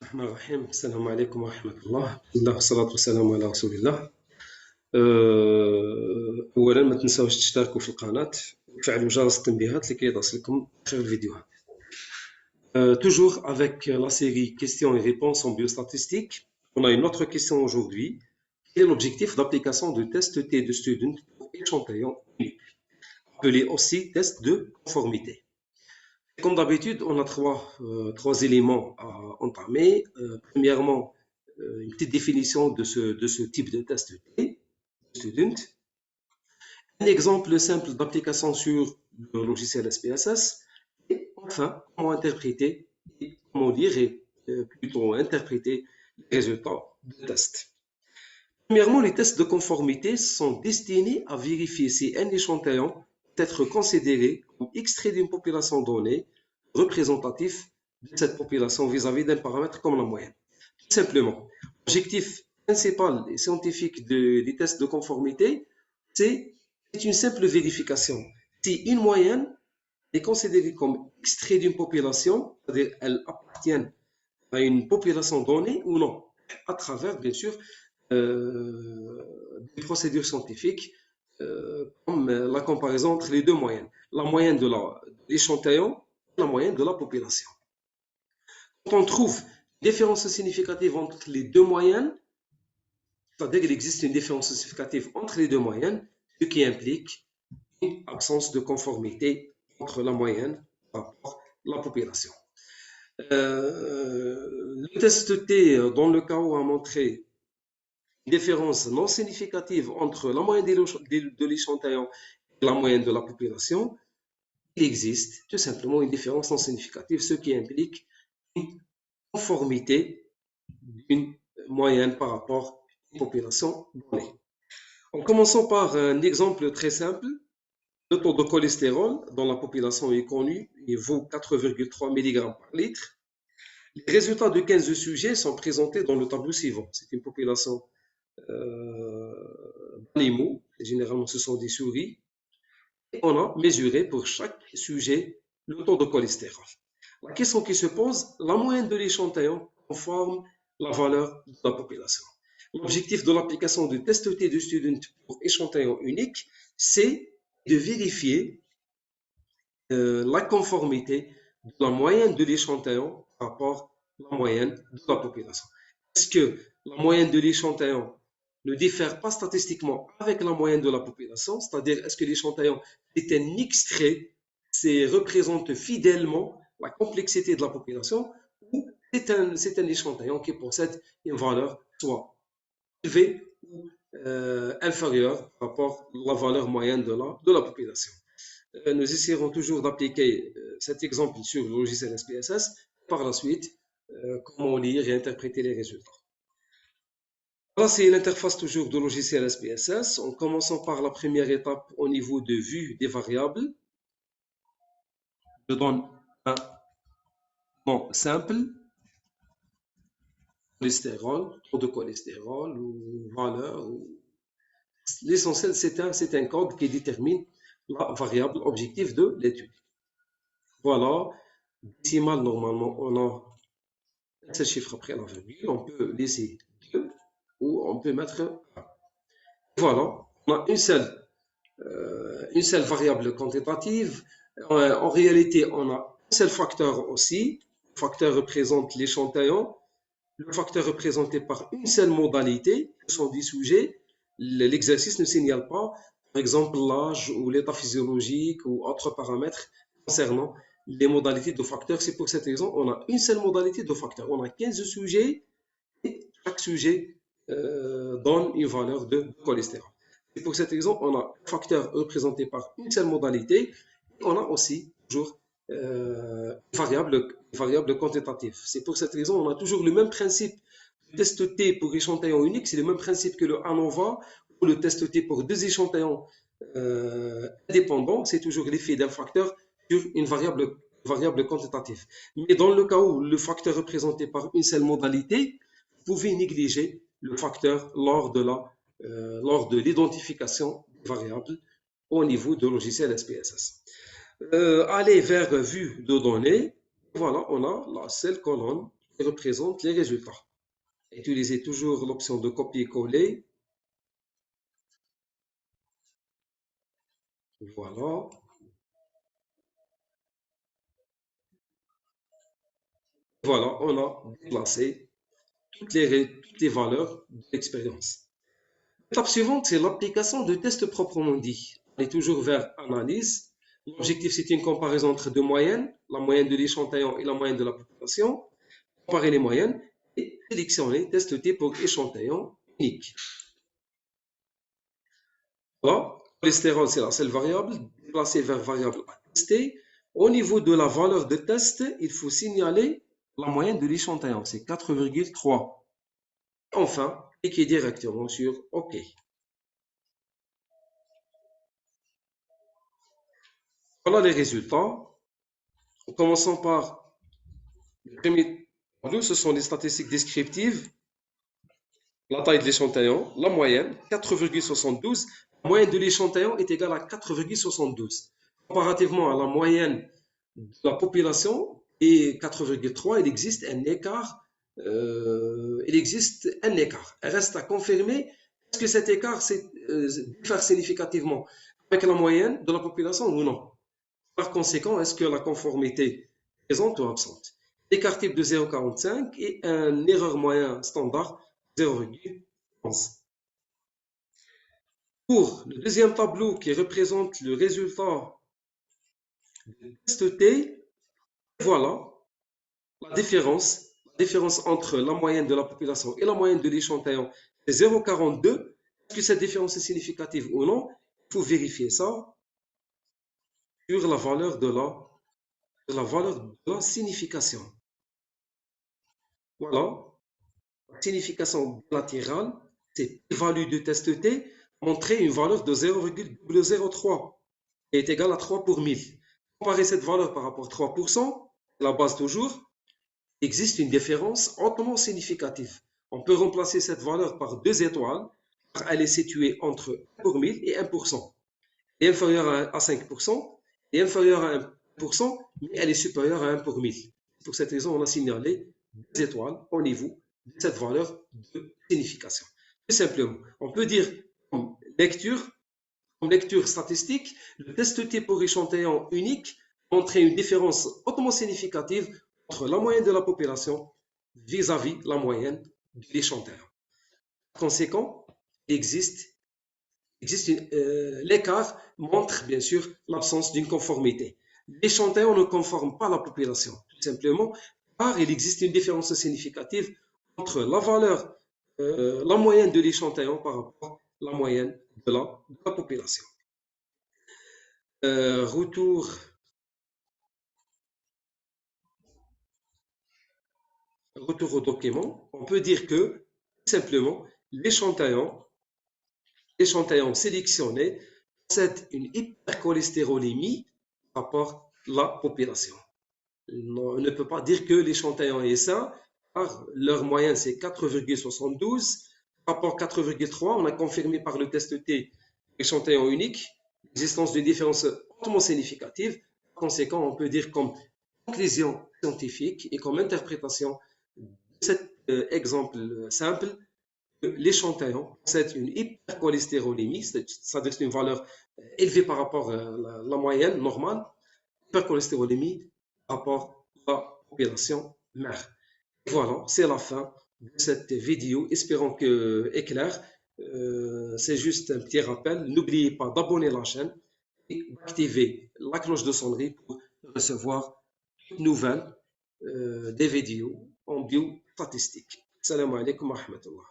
الرحمن الرحيم. السلام عليكم ورحمة الله. بسم الله والصلاة والسلام على رسول الله. أولا ما تنساوش تشتركوا في القناة وتفعلوا جرس التنبيهات لكي تصلكم آخر الفيديوهات. Toujours avec la série questions et réponses en biostatistique, on a une autre question aujourd'hui. Quel est l'objectif d'application du test T de student pour échantillon unique, appelé aussi test de conformité? Comme d'habitude, on a trois éléments à entamer. Premièrement, une petite définition de ce type de test T, student. Un exemple simple d'application sur le logiciel SPSS. Et enfin, comment interpréter, comment lire et plutôt interpréter les résultats de test. Premièrement, les tests de conformité sont destinés à vérifier si un échantillon peut être considéré comme extrait d'une population donnée représentatif de cette population vis-à-vis d'un paramètre comme la moyenne. Tout simplement, l'objectif principal et scientifique des tests de conformité, c'est une simple vérification. Si une moyenne est considérée comme extrait d'une population, c'est-à-dire elle appartient à une population donnée ou non, à travers, bien sûr, des procédures scientifiques comme la comparaison entre les deux moyennes, la moyenne de l'échantillon et la moyenne de la population. Quand on trouve une différence significative entre les deux moyennes, c'est-à-dire qu'il existe une différence significative entre les deux moyennes, ce qui implique une absence de conformité entre la moyenne par rapport à la population. Le test T, dans le cas où on a montré une différence non significative entre la moyenne de l'échantillon et la moyenne de la population, il existe tout simplement une différence non significative, ce qui implique une conformité d'une moyenne par rapport à une population donnée. En commençant par un exemple très simple, le taux de cholestérol dans la population est connu, il vaut 4,3 mg par litre. Les résultats de 15 sujets sont présentés dans le tableau suivant. C'est une population d'animaux, généralement ce sont des souris. Et on a mesuré pour chaque sujet le taux de cholestérol. La question qui se pose, la moyenne de l'échantillon conforme la valeur de la population. L'objectif de l'application du test T de student pour échantillon unique, c'est de vérifier la conformité de la moyenne de l'échantillon par rapport à la moyenne de la population. Est-ce que la moyenne de l'échantillon ne diffère pas statistiquement avec la moyenne de la population, c'est-à-dire est-ce que l'échantillon est un extrait, représente fidèlement la complexité de la population, ou c'est un échantillon qui possède une valeur soit élevée ou inférieure par rapport à la valeur moyenne de la population. Nous essaierons toujours d'appliquer cet exemple sur le logiciel SPSS, par la suite, comment lire et interpréter les résultats. Là, c'est l'interface toujours de logiciel SPSS, en commençant par la première étape au niveau de vue des variables. Je donne un nom simple, cholestérol, taux de cholestérol ou valeur. L'essentiel, c'est un code qui détermine la variable objectif de l'étude. Voilà, décimal, normalement, on a un seul chiffre après la virgule, on peut laisser 2 ou on peut mettre 1. Voilà, on a une seule variable quantitative. En réalité, on a un seul facteur aussi. Le facteur représente l'échantillon. Le facteur représenté par une seule modalité, ce sont des sujets. L'exercice ne signale pas, par exemple, l'âge ou l'état physiologique ou autres paramètres concernant les modalités de facteurs. C'est pour cette raison qu'on a une seule modalité de facteur. On a 15 sujets et chaque sujet donne une valeur de cholestérol. Et pour cette raison, on a un facteur représenté par une seule modalité. Et on a aussi toujours variable quantitative. C'est pour cette raison on a toujours le même principe. Le test T pour échantillon unique, c'est le même principe que le ANOVA ou le test T pour deux échantillons indépendants. C'est toujours l'effet d'un facteur sur une variable quantitative. Mais dans le cas où le facteur est représenté par une seule modalité, vous pouvez négliger le facteur lors de l'identification des variables au niveau de logiciel SPSS. Aller vers vue de données, voilà, on a la seule colonne qui représente les résultats. Utilisez toujours l'option de copier-coller. Voilà. Voilà, on a déplacé toutes les valeurs de l'expérience. L'étape suivante, c'est l'application de tests proprement dit. On est toujours vers analyse. L'objectif, c'est une comparaison entre deux moyennes, la moyenne de l'échantillon et la moyenne de la population. Comparer les moyennes et sélectionner test T pour échantillon unique. Voilà, cholestérol, c'est la seule variable, déplacée vers variable à tester. Au niveau de la valeur de test, il faut signaler la moyenne de l'échantillon, c'est 4,3. Enfin, cliquez directement sur OK. Voilà les résultats. En commençant par le premier tableau, ce sont les statistiques descriptives. La taille de l'échantillon, la moyenne, 4,72. La moyenne de l'échantillon est égale à 4,72. Comparativement à la moyenne de la population et 4,3, il existe un écart. Il reste à confirmer est-ce que cet écart diffère significativement avec la moyenne de la population ou non. Par conséquent, est-ce que la conformité est présente ou absente? L'écart type de 0,45 et un erreur moyen standard 0,11. Pour le deuxième tableau qui représente le résultat du test T, voilà la différence entre la moyenne de la population et la moyenne de l'échantillon, c'est 0,42. Est-ce que cette différence est significative ou non? Il faut vérifier ça sur la valeur de la signification. Voilà, la signification latérale, c'est p-value du test T, montrer une valeur de 0,03 qui est égale à 3 pour 1000. Comparer cette valeur par rapport à 3%, la base toujours, existe une différence hautement significative. On peut remplacer cette valeur par 2 étoiles, car elle est située entre 1 pour 1000 et 1%. Elle est inférieure à 5% et inférieure à 1%, mais elle est supérieure à 1 pour 1000. Pour cette raison, on a signalé 2 étoiles au niveau de cette valeur de signification. Tout simplement, on peut dire comme lecture statistique, le test T pour échantillon unique montrait une différence hautement significative entre la moyenne de la population vis-à-vis la moyenne de l'échantillon. Par conséquent, l'écart montre bien sûr l'absence d'une conformité. L'échantillon ne conforme pas à la population, tout simplement, car il existe une différence significative entre la valeur, la moyenne de l'échantillon par rapport à la moyenne de la population. Retour au document, on peut dire que, tout simplement, l'échantillon sélectionné possède une hypercholestérolémie par rapport à la population. On ne peut pas dire que l'échantillon est sain, car leur moyenne c'est 4,72. Par rapport à 4,3, on a confirmé par le test T échantillon unique l'existence d'une différence hautement significative. Par conséquent, on peut dire comme conclusion scientifique et comme interprétation de cet exemple simple, l'échantillon possède une hypercholestérolémie, c'est-à-dire une valeur élevée par rapport à la moyenne normale, hypercholestérolémie par rapport à la population mère. Voilà, c'est la fin de cette vidéo. Espérons qu'elle est claire. C'est juste un petit rappel. N'oubliez pas d'abonner la chaîne et d'activer la cloche de sonnerie pour recevoir toutes nouvelles des vidéos en biostatistique. Salam alaikum wa rahmatullah.